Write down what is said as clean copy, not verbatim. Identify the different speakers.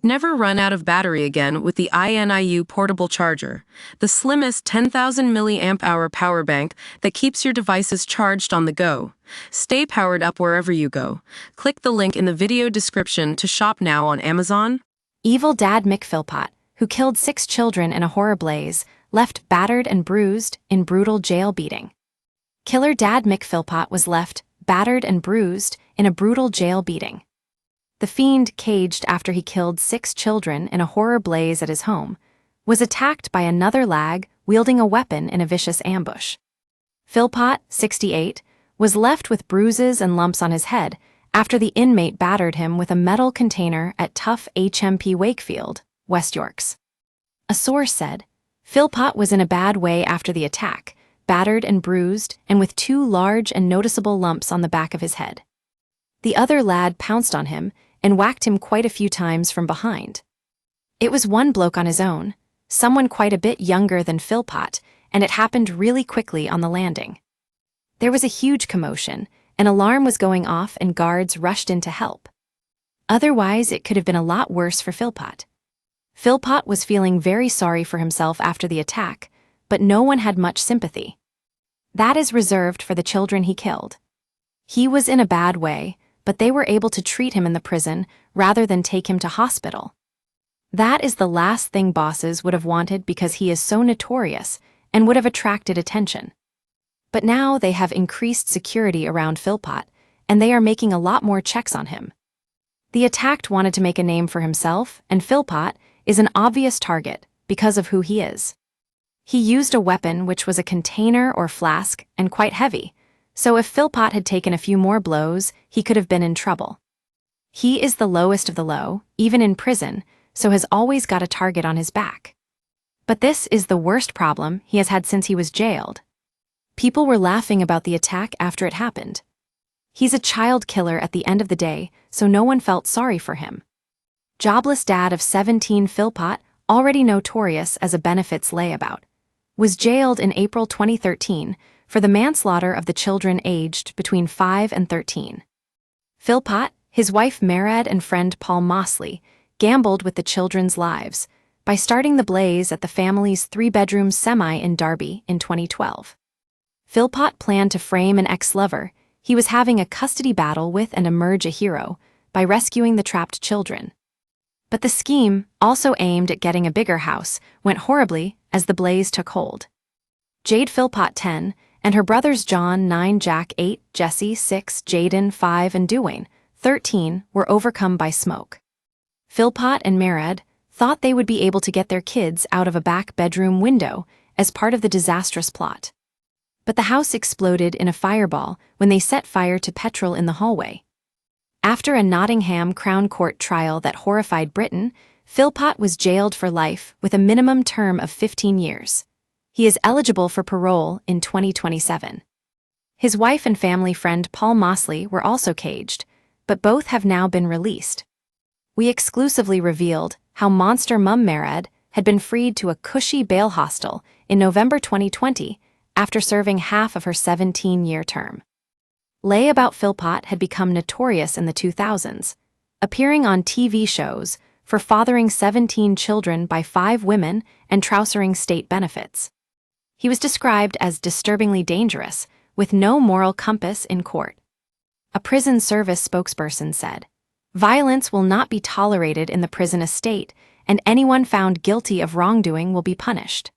Speaker 1: Never run out of battery again with the INIU portable charger, the slimmest 10,000 mAh power bank that keeps your devices charged on the go. Stay powered up wherever you go. Click the link in the video description to shop now on Amazon.
Speaker 2: Evil dad Mick Philpott, who killed 6 children in a horror blaze, left battered and bruised in brutal jail beating. Killer dad Mick Philpott was left battered and bruised in a brutal jail beating. The fiend, caged after he killed 6 children in a horror blaze at his home, was attacked by another lag wielding a weapon in a vicious ambush. Philpott, 68, was left with bruises and lumps on his head after the inmate battered him with a metal container at Tough HMP Wakefield, West Yorks. A source said, Philpott was in a bad way after the attack, battered and bruised and with 2 large and noticeable lumps on the back of his head. The other lad pounced on him and whacked him quite a few times from behind. It was one bloke on his own, someone quite a bit younger than Philpott, and it happened really quickly on the landing. There was a huge commotion, an alarm was going off and guards rushed in to help. Otherwise, it could have been a lot worse for Philpott. Philpott was feeling very sorry for himself after the attack, but no one had much sympathy. That is reserved for the children he killed. He was in a bad way, but they were able to treat him in the prison rather than take him to hospital. That is the last thing bosses would have wanted because he is so notorious and would have attracted attention. But now they have increased security around Philpott, and they are making a lot more checks on him. The attacked wanted to make a name for himself, and Philpott is an obvious target because of who he is. He used a weapon which was a container or flask and quite heavy, so if Philpott had taken a few more blows, he could have been in trouble. He is the lowest of the low, even in prison, so has always got a target on his back. But this is the worst problem he has had since he was jailed. People were laughing about the attack after it happened. He's a child killer at the end of the day, so no one felt sorry for him. Jobless dad of 17 Philpott, already notorious as a benefits layabout, was jailed in April 2013 for the manslaughter of the children aged between 5 and 13. Philpott, his wife Marad and friend Paul Mosley gambled with the children's lives by starting the blaze at the family's 3-bedroom semi in Derby in 2012. Philpott planned to frame an ex-lover he was having a custody battle with and emerge a hero by rescuing the trapped children. But the scheme, also aimed at getting a bigger house, went horribly as the blaze took hold. Jade Philpott, 10, and her brothers John, 9, Jack, 8, Jesse, 6, Jaden, 5, and Duane, 13, were overcome by smoke. Philpott and Marad thought they would be able to get their kids out of a back bedroom window as part of the disastrous plot. But the house exploded in a fireball when they set fire to petrol in the hallway. After a Nottingham Crown Court trial that horrified Britain, Philpott was jailed for life with a minimum term of 15 years. He is eligible for parole in 2027. His wife and family friend Paul Mosley were also caged, but both have now been released. We exclusively revealed how monster mum Marad had been freed to a cushy bail hostel in November 2020 after serving half of her 17-year term. Layabout Philpott had become notorious in the 2000s, appearing on TV shows for fathering 17 children by 5 women and trousering state benefits. He was described as disturbingly dangerous, with no moral compass in court. A prison service spokesperson said, "Violence will not be tolerated in the prison estate, and anyone found guilty of wrongdoing will be punished."